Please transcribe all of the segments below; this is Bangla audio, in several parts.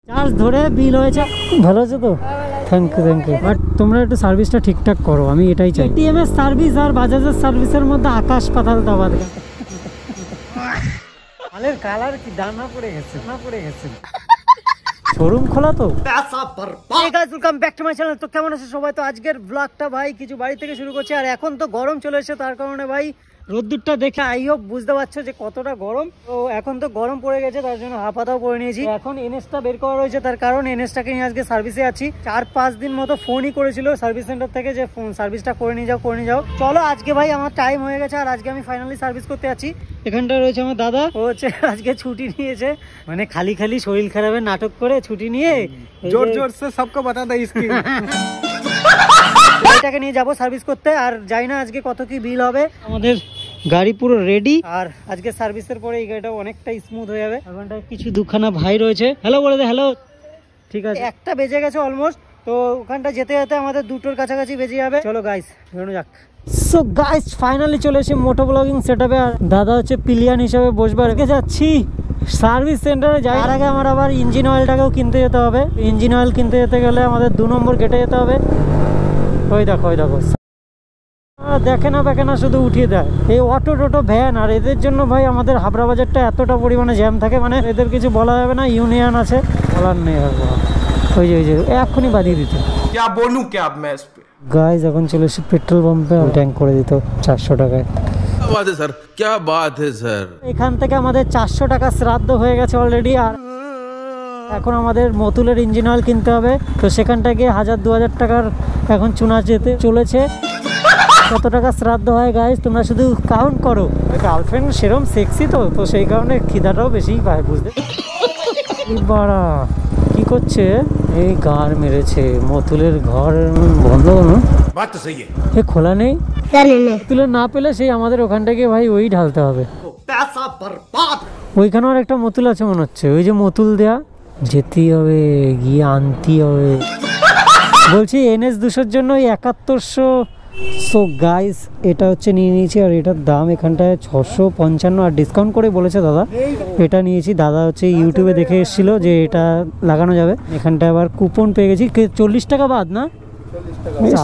চার্জ ধরে বিল হয়েছে, ভালো আছে তো? Thank you. বাট তোমরা একটু সার্ভিসটা ঠিকঠাক করো, আমি এটাই চাই। এটিএম এর সার্ভিস আর বাজাজের সার্ভিসের মধ্যে আকাশ পাতাল তফাৎ। মালের কালার কি দানা পড়ে গেছে। শোরুম খোলা তো। Welcome back to my channel. তো কেমন আছে সবাই? তো আজকের ব্লগটা ভাই কিছু বাড়ি থেকে শুরু করছি। আর এখন তো গরম চলে এসেছে, তার কারণে ভাই রোদ্দুরটা দেখে আই হোপ বুঝতে পারছো যে কতটা গরম। তো এখন তো গরম পড়ে গেছে, তার জন্য হাফাতাও পরে নিয়েছি। এখন এনএসটা বের করা রয়েছে, তার কারণ এনএসটাকে নিয়ে আজকে সার্ভিসে আছি। 4-5 দিন মতো ফোনই করেছিল সার্ভিস সেন্টার থেকে যে ফোন সার্ভিসটা করে নিয়ে যাও। চলো আজকে ভাই আমার টাইম হয়ে গেছে, আর আজকে আমি ফাইনালি সার্ভিস করতে আছি। এখানটা রয়েছে আমার দাদা, ও হচ্ছে আজকে ছুটি নিয়েছে, মানে খালি শরীর খারাপের নাটক করে ছুটি নিয়ে জোর সে সবকে বাতা দেয় ইসকি এটাকে নিয়ে যাবো সার্ভিস করতে। আর যাই না আজকে কত কি বিল হবে। আমাদের গাড়ি পুরো রেডি, আর আজকে সার্ভিসের পরে এই গাড়িটা অনেকটা স্মুথ হয়ে যাবে। ওখানটায় কিছু দুখানা ভাই রয়েছে, হ্যালো বলে দে। হ্যালো, ঠিক আছে। 1টা বেজে গেছে অলমোস্ট, তো ওখানটা যেতে আমাদের 2টোর কাছাকাছি বেজে যাবে। চলো গাইস বেরোনো যাক। সো গাইস ফাইনালি চলে এসে মোটো ব্লগিং সেটআপে। আর দাদা হচ্ছে পিলিয়ান হিসেবে বসবার রেখে যাচ্ছি সার্ভিস সেন্টারে। যাওয়ার আগে আমার আবার ইঞ্জিন অয়েলটাকেও কিনতে যেতে হবে। ইঞ্জিন অয়েল কিনতে যেতে গেলে আমাদের 2 নম্বর গেটে যেতে হবে। ওই দেখো দেখে না শুধু উঠিয়ে দেয় এই অটো টোটো ভ্যান। আর এদের জন্য ভাই আমাদের হাবড়া বাজারটা এতটা পরিমাণে জ্যাম থাকে, মানে এদের কিছু বলা যাবে না। ইউনিয়ন আছে, বলার নেই। ওই যে এক্ষুনি বাদিয়ে দিত। গাইজ এখন চলে এসে পেট্রোল পাম্পে ট্যাঙ্ক করে দিত 400 টাকায়। এখান থেকে আমাদের 400 টাকা শ্রাদ্ধ হয়ে গেছে অলরেডি। আর এখন আমাদের মতুলের ইঞ্জিন অয়েল কিনতে হবে, তো সেখানটাকে 1000-2000 টাকার এখন চুনা যেতে চলেছে। কত টাকা শ্রাদ্ধ হয় গাইজ তোমরা শুধু কাউন্ট করো। গার্লফ্রেন্ড সেরকম সেক্সি তো সেই কারণে খিদাটাও বেশিই পায় বুঝতে। বাড়া কি করছে? এই গার মেরেছে। মতুলের ঘর বন্ধ না, এ খোলা নেই। মতুলের না পেলে সেই আমাদের ওখান থেকে ভাই ওই ঢালতে হবে। ওইখানেও আর একটা মতুল আছে মনে হচ্ছে, ওই যে মতুল দেয়া যেতেই হবে, গিয়ে আনতে হবে। বলছি NS 200-র জন্য 7100। সো গাইস এটা হচ্ছে নিয়ে নিয়েছি, আর এটার দাম এখানটায় 655। আর ডিসকাউন্ট করে বলেছে দাদা, এটা নিয়েছি। দাদা হচ্ছে ইউটিউবে দেখে এসেছিল যে এটা লাগানো যাবে। এখানটায় আবার কুপন পেয়ে গেছি 40 টাকা বাদ না।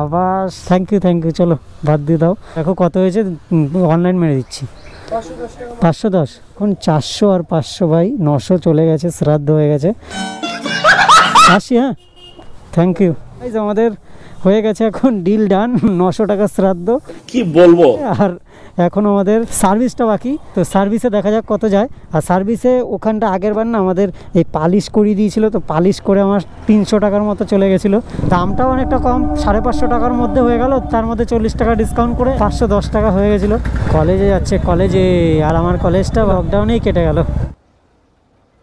আবার থ্যাংক ইউ। চলো বাদ দিয়ে দাও। দেখো কত হয়েছে, অনলাইন মেরে দিচ্ছি। 510 এখন 400 আর 500 ভাই 900 চলে গেছে, শ্রাদ্ধ হয়ে গেছে। আসি, হ্যাঁ থ্যাংক ইউ। আমাদের হয়ে গেছে এখন ডিল ডান, 900 টাকা শ্রাদ্ধ। কি বলবো। আর এখন আমাদের সার্ভিসটা বাকি, তো সার্ভিসে দেখা যাক কত যায়। আর সার্ভিসে ওখানটা আগের বার না আমাদের এই পালিশ করিয়ে দিয়েছিল, তো পালিশ করে আমার 300 টাকার মতো চলে গেছিলো। দামটাও অনেকটা কম, 550 টাকার মধ্যে হয়ে গেল। তার মধ্যে 40 টাকা ডিসকাউন্ট করে 510 টাকা হয়ে গেছিলো। কলেজে যাচ্ছে কলেজে, আর আমার কলেজটা লকডাউনেই কেটে গেল।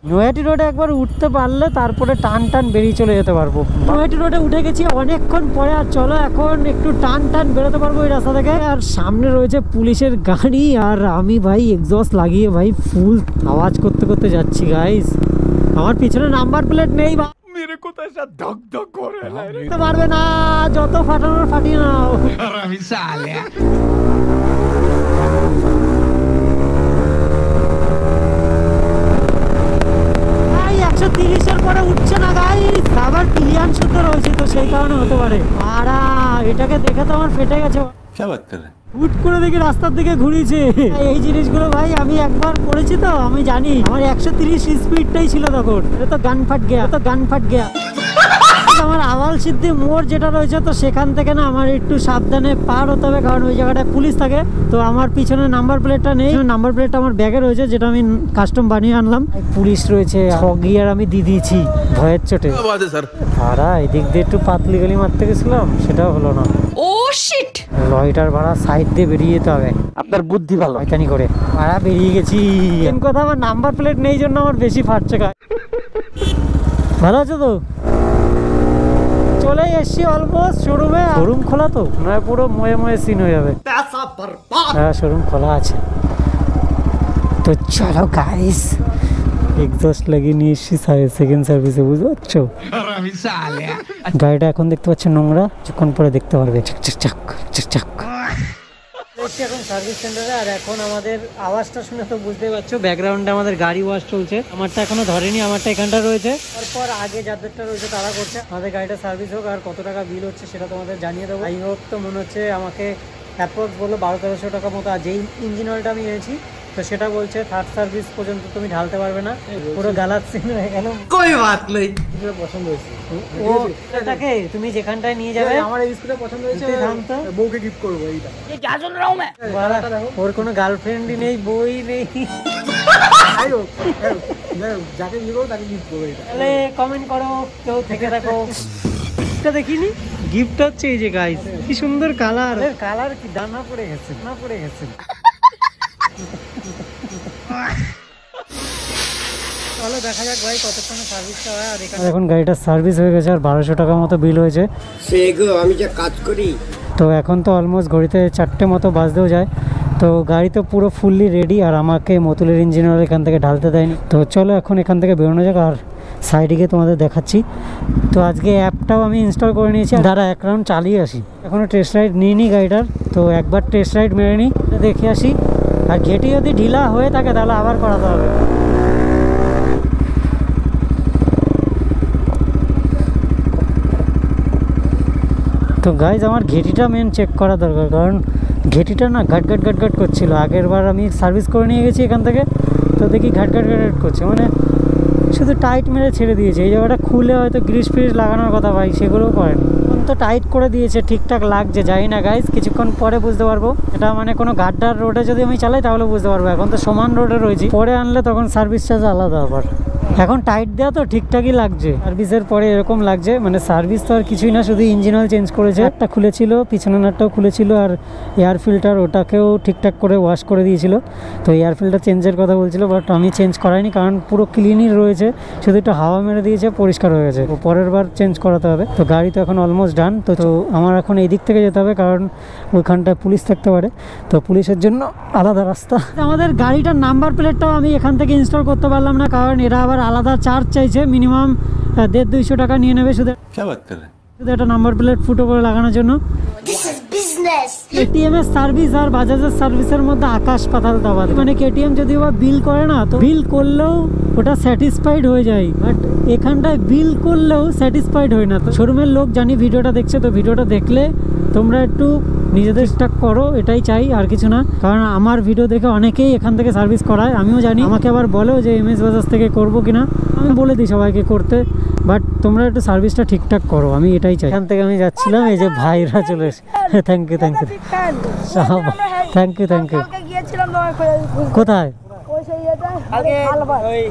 নৈহাটি রোডে একবার উঠতে পারলে তারপরে টান বেরিয়ে চলে যেতে পারবো। নৈহাটি রোডে উঠে গেছি অনেকক্ষণ পরে, আর চলো এখন একটু টান বেরোতে পারবো এই রাস্তা থেকে। আর সামনে রয়েছে পুলিশের গাড়ি, আর আমি ভাই এক্সস্ট লাগিয়ে ভাই ফুল আওয়াজ করতে যাচ্ছি গাইস। আমার পিছনে নাম্বার প্লেট নেই, মেরে কোথায় ধক করে পারবে না, যত ফাটানোর ফাটিয়ে নাও। 130-এর পরে উঠছে না গাইস। আবার পিলিয়ান শুদ্ধ রয়েছে, তো সেই কারণে হতে পারে। আর এটাকে দেখে তো আমার ফেটে গেছে। হুট করে দেখি রাস্তার দিকে ঘুরিয়েছে। এই জিনিসগুলো ভাই আমি একবার করেছি, তো আমি জানি। আমার 130 স্পিডটাই ছিল তখন। এটা তো গান ফাট গেয়া। আমার আওয়াল সিদ্ধি মোড় যেটা রয়েছে, তো সেখান থেকে না আমার একটু সাবধানে পার হতে হবে, কারণ ওই জায়গাটায় পুলিশ থাকে। তো আমার পিছনে নাম্বার প্লেটটা নেই, নাম্বার প্লেটটা আমার ব্যাগে রয়েছে, যেটা আমি কাস্টম বানিয়ে আনলাম। পুলিশ রয়েছে, গিয়ার আমি দিয়ে দিয়েছি ভয়ের চোটে। ভাড়া এদিক দিয়ে একটু পাতলি গলি মারতে গেছিলাম, সেটাও হলো না। ও শিট, লয়টার ভাড়া সাইড দিয়ে বেরিয়ে যেতে হবে। আপনার বুদ্ধি ভালো, এখানি করে ভাড়া বেরিয়ে গেছি। এমন কথা, আমার নাম্বার প্লেট নেই জন্য আমার বেশি ফাটছে। ভালো আছে তো? চলে এসছি অলমোস্ট শোরুমে। শোরুম খোলা তো নয়, পুরো ময়ে সিন হয়ে যাবে। হ্যাঁ শোরুম খোলা আছে। তো চলো গাইস, এক্সস্ট লাগিয়ে নিয়ে এসছি সেকেন্ড সার্ভিসে, বুঝতে পারছো? গাড়িটা এখন দেখতে পাচ্ছ নোংরা, কিছুক্ষণ পরে দেখতে পারবে চাক। এখন সার্ভিস সেন্টারে, আর এখন আমাদের আওয়াজটা শুনে তো বুঝতেই পারছো ব্যাকগ্রাউন্ডে আমাদের গাড়ি ওয়াশ চলছে। আমারটা এখনো ধরেনি, আমারটা এখানটা রয়েছে, তারপর আগে যাদেরটা রয়েছে তারা করছে। আমাদের গাড়িটা সার্ভিস হোক, আর কত টাকা বিল হচ্ছে সেটা তোমাদের জানিয়ে দেবো। আই হোপ তো মনে হচ্ছে আমাকে অ্যাপ্রক্স বললো 1200-1300 টাকা মতো। আর যেই ইঞ্জিন অয়েলটা আমি এনেছি তো সেটা বলছে থার্ড সার্ভিস পর্যন্ত তুমি ঢালতে পারবে না, পুরো গালাত সিন হয়ে গেল। कोई बात नहीं। পছন্দ হয়েছে ও এটাকে তুমি যেখানটায় নিয়ে যাবে। আমার এই স্কুটার পছন্দ হয়েছে, দামটা বউকে গিফট করব এইটা। ये क्या सुन रहा हूँ मैं? ওর কোনো গার্লফ্রেন্ডই নেই, বই নেই। আইও যাকে বিয়ে করবো তাকে গিফট করবো এইটা। তাহলে কমেন্ট করো কেউ থেকে থাকো। এটা দেখিনি গিফট হচ্ছে এই যে গাইস, কি সুন্দর কালার। কালার কি দানা পড়ে গেছে, না পড়ে গেছে। চলো দেখা যাক ভাই কতক্ষণে সার্ভিসটা হয়। আর এখন গাড়িটার সার্ভিস হয়ে গেছে, আর 1200 টাকা মতো বিল হয়েছে। আমি যে কাজ করি তো এখন তো অলমোস্ট ঘড়িতে 4টে মতো বাজতেও যায়। তো গাড়ি তো পুরো ফুললি রেডি, আর আমাকে মতুলের ইঞ্জিন অয়েল এখান থেকে ঢালতে দেয়নি। তো চলো এখন এখান থেকে বেরোনো যাক, আর সাইডে গিয়ে তোমাদের দেখাচ্ছি। তো আজকে অ্যাপটাও আমি ইনস্টল করে নিয়েছি, দাঁড়া এক রাউন্ড চালিয়ে আসি। এখনও টেস্ট রাইড নিইনি গাড়িটার, তো একবার টেস্ট রাইড মেরে নিই, দেখে আসি। আর ঘেটি যদি ঢিলা হয়ে থাকে তাহলে আবার করাতে হবে। তো গাইজ আমার ঘেটিটা মেন চেক করা দরকার, কারণ ঘেটিটা না ঘাট ঘাট ঘাট ঘাট করছিল। আগের বার আমি সার্ভিস করে নিয়ে গেছি এখান থেকে, তো দেখি ঘাট ঘাট ঘাট ঘাট করছে, মানে শুধু টাইট মেরে ছেড়ে দিয়েছে। এই জায়গাটা খুলে হয়তো গ্রিস ফ্রিজ লাগানোর কথা ভাই, সেগুলোও করেন। এখন তো টাইট করে দিয়েছে, ঠিকঠাক লাগছে, যাই না গাইজ কিছুক্ষণ পরে বুঝতে পারবো। এটা মানে কোনো গাড্ডার রোডে যদি আমি চালাই তাহলে বুঝতে পারবো। এখন তো সমান রোডে রয়েছি, পরে আনলে তখন সার্ভিস চার্জ আলাদা আবার। এখন টাইট দেওয়া তো ঠিকঠাকই লাগছে, সার্ভিসের পরে এরকম লাগছে। মানে সার্ভিস তো আর কিছুই না, শুধু ইঞ্জিন অয়েল চেঞ্জ করেছে, একটা খুলেছিল, পিছনের নাটটাও খুলেছিল, আর এয়ার ফিল্টার ওটাকেও ঠিকঠাক করে ওয়াশ করে দিয়েছিল। তো এয়ার ফিল্টার চেঞ্জের কথা বলছিল, বাট আমি চেঞ্জ করাইনি, কারণ পুরো ক্লিনই রয়েছে, শুধু একটু হাওয়া মেরে দিয়েছে, পরিষ্কার হয়ে গেছে। তো পরের বার চেঞ্জ করাতে হবে। তো গাড়ি তো এখন অলমোস্ট ডান। তো আমার এখন এই দিক থেকে যেতে হবে, কারণ ওইখানটায় পুলিশ থাকতে পারে, তো পুলিশের জন্য আলাদা রাস্তা। আমাদের গাড়িটার নাম্বার প্লেটটাও আমি এখান থেকে ইনস্টল করতে পারলাম না, কারণ এরা আবার আলাদা চার্জ চাইছে, মিনিমাম 150-200 টাকা নিয়ে নেবে শুধু একটা নাম্বার প্লেট ফুটো করে লাগানোর জন্য। কেটিএম এর সার্ভিস আর বাজাজের সার্ভিসের মধ্যে আকাশ পাতাল তফাৎ। মানে কেটিএম যদি বা বিল করে না, তো বিল করলেও ওটা স্যাটিসফাইড হয়ে যায়, বাট এখানটায় বিল করলেও স্যাটিসফাইড হয় না। তো শোরুমের লোক জানি ভিডিওটা দেখছে, তো ভিডিওটা দেখলে তোমরা একটু নিজেদের স্টাক করো, এটাই চাই, আর কিছু না। কারণ আমার ভিডিও দেখে অনেকেই এখান থেকে সার্ভিস করায়, আমিও জানি। আমাকে আবার বলেও যে এমএস বাজাজ থেকে করবো কিনা, আমি বলে দিই সবাইকে করতে, বাট তোমরা একটু সার্ভিসটা ঠিকঠাক করো, আমি এটাই চাই। এখান থেকে আমি যাচ্ছিলাম, এই যে ভাইরা চলে এসে, thank you thank you thank you thank you. কোথায়?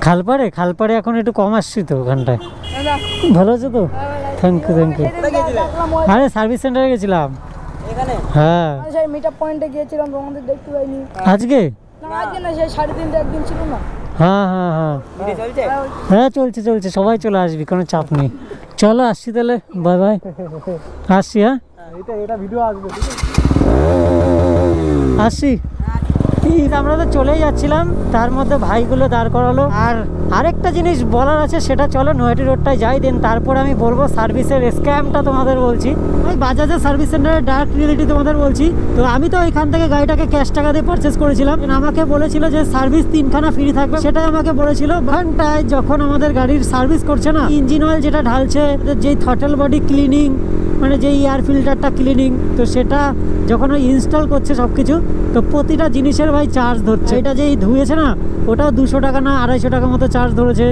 খালপাড়ে? খালপাড়ে এখন একটু কম আসছি তো ওখানটায়। ভালো আছে তো? Thank you thank you. আরে সার্ভিস সেন্টারে গেছিলাম। হ্যাঁ মিটআপ পয়েন্টে গিয়েছিলাম, তোমাদের দেখতে পাইনি আজকে। না আজকে না, সেই 3.5 একদিন ছিল না। হ্যাঁ হ্যাঁ হ্যাঁ হ্যাঁ চলছে চলছে, সবাই চলে আসবি, কোনো চাপ নেই। চলো আসছি তাহলে, বাই বাই, আসছি। হ্যাঁ এটা ভিডিও আসবে, আসছি। আমরা তো চলেই যাচ্ছিলাম, তার মধ্যে ভাইগুলো দাঁড় করালো। আর আরেকটা জিনিস বলার আছে, সেটা চলো নয়াটি রোডটায় যাই, দেন তারপরে আমি বলবো সার্ভিসের স্ক্যামটা তোমাদের বলছি। ওই বাজাজের সার্ভিস সেন্টারের ডার্ক রিয়েলিটি তোমাদের বলছি। তো আমি তো এখান থেকে গাড়িটাকে ক্যাশ টাকা দিয়ে পারচেস করেছিলাম। আমাকে বলেছিল যে সার্ভিস 3খানা ফ্রি থাকবে, সেটাই আমাকে বলেছিল। ওখানটায় যখন আমাদের গাড়ির সার্ভিস করছে না, ইঞ্জিন অয়েল যেটা ঢালছে, যেই থ্রটল বডি ক্লিনিং, মানে যেই এয়ার ফিল্টারটা ক্লিনিং, তো সেটা যখন ওই ইনস্টল করছে সব কিছু, তো প্রতিটা জিনিসের ভাই চার্জ ধরছে। এটা যেই ধুয়েছে না, ওটাও 200 টাকা না 250 টাকা মতো চার্জ ধরেছে।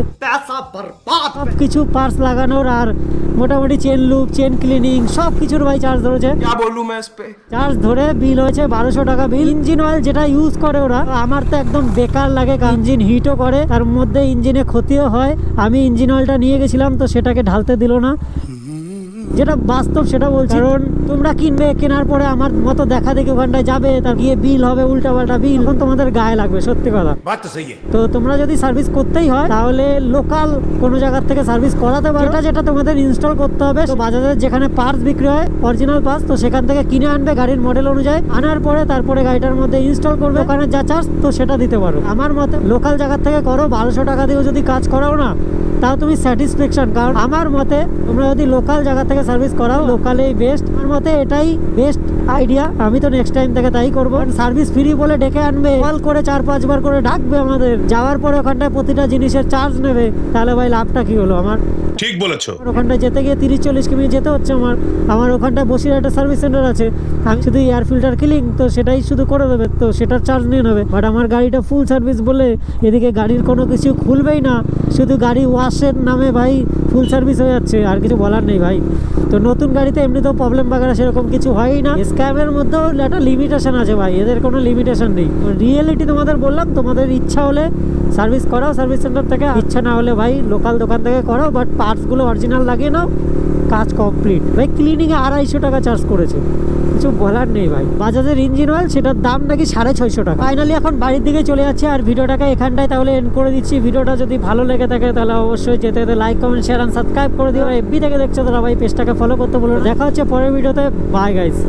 সব কিছু পার্টস লাগানোর, আর মোটামুটি চেন লুপ, চেন ক্লিনিং, সব কিছুর ভাই চার্জ ধরেছে। চার্জ ধরে বিল হয়েছে 1200 টাকা বিল। ইঞ্জিন অয়েল যেটা ইউজ করে ওরা, আমার তো একদম বেকার লাগে, ইঞ্জিন হিটও করে, তার মধ্যে ইঞ্জিনে ক্ষতিও হয়। আমি ইঞ্জিন অয়েলটা নিয়ে গেছিলাম, তো সেটাকে ঢালতে দিল না, যেটা বাস্তব সেটা বলছি। কারণ তোমরা কিনবে, কেনার পরে আমার মতো দেখা দেখি ওখানটায় যাবে, তার গিয়ে বিল হবে উল্টা পাল্টা বিল, এখন তোমাদের গায়ে লাগবে, সত্যি কথা। তো তোমরা যদি সার্ভিস করতেই হয়, তাহলে লোকাল কোনো জায়গার থেকে সার্ভিস করাতে পারো। যেটা তোমাদের ইনস্টল করতে হবে, তো বাজারের যেখানে পার্টস বিক্রি হয়, অরিজিনাল পার্টস, তো সেখান থেকে কিনে আনবে গাড়ির মডেল অনুযায়ী। আনার পরে তারপরে গাড়িটার মধ্যে ইনস্টল করবে, ওখানে যা চার্জ তো সেটা দিতে পারো। আমার মতে লোকাল জায়গার থেকে করো, 1200 টাকা দিয়েও যদি কাজ করাও না, তাও তুমি স্যাটিসফ্যাকশন। কারণ আমার মতে তোমরা যদি লোকাল জায়গা থেকে সার্ভিস করাও, লোকালেই বেস্ট। আমার মতে এটাই বেস্ট আইডিয়া। আমি তো নেক্সট টাইম থেকে তাই করবো। সার্ভিস ফ্রি বলে ডেকে আনবে, কল করে 4-5 বার করে ডাকবে আমাদের, যাওয়ার পরে ওখানটায় প্রতিটা জিনিসের চার্জ নেবে, তাহলে ভাই লাভটা কি হলো আমার? ঠিক বলেছো। ওখানটায় যেতে গিয়ে 30-40 কিমি যেতে হচ্ছে আমার ওখানটায় বসির একটা সার্ভিস সেন্টার আছে, আমি শুধু এয়ার ফিল্টার ক্লিন তো সেটাই শুধু করে দেবে, তো সেটার চার্জ নিয়ে নেবে। বাট আমার গাড়িটা ফুল সার্ভিস বলে এদিকে গাড়ির কোনো কিছু খুলবেই না, শুধু গাড়ি ওয়াশের নামে ভাই ফুল সার্ভিস হয়ে যাচ্ছে, আর কিছু বলার নেই ভাই। তো নতুন গাড়িতে এমনিতেও প্রবলেম বাগারা সেরকম কিছু হয়ই না। স্ক্যামের মধ্যেও একটা লিমিটেশন আছে ভাই, এদের কোনো লিমিটেশন নেই। রিয়েলিটি তোমাদের বললাম, তোমাদের ইচ্ছা হলে সার্ভিস করাও সার্ভিস সেন্টার থেকে, ইচ্ছা না হলে ভাই লোকাল দোকান থেকে করাও, বাট পার্টসগুলো অরিজিনাল লাগিয়ে নাও, কাজ কমপ্লিট। ভাই ক্লিনিংয়ে 250 টাকা চার্জ করেছে, কিছু বলার নেই ভাই। বাজাজের ইঞ্জিন অয়েল সেটার দাম নাকি 650 টাকা। ফাইনালি এখন বাড়ির দিকে চলে যাচ্ছে, আর ভিডিওটাকে এখানটায় তাহলে এন্ড করে দিচ্ছি। ভিডিওটা যদি ভালো লেগে থাকে তাহলে অবশ্যই যেতে যেতে লাইক, কমেন্ট, শেয়ার আর সাবস্ক্রাইব করে দিও। এফবি থেকে দেখছো তারা ভাই পেজটাকে ফলো করতে বলো। দেখা হচ্ছে পরের ভিডিওতে। Bye guys.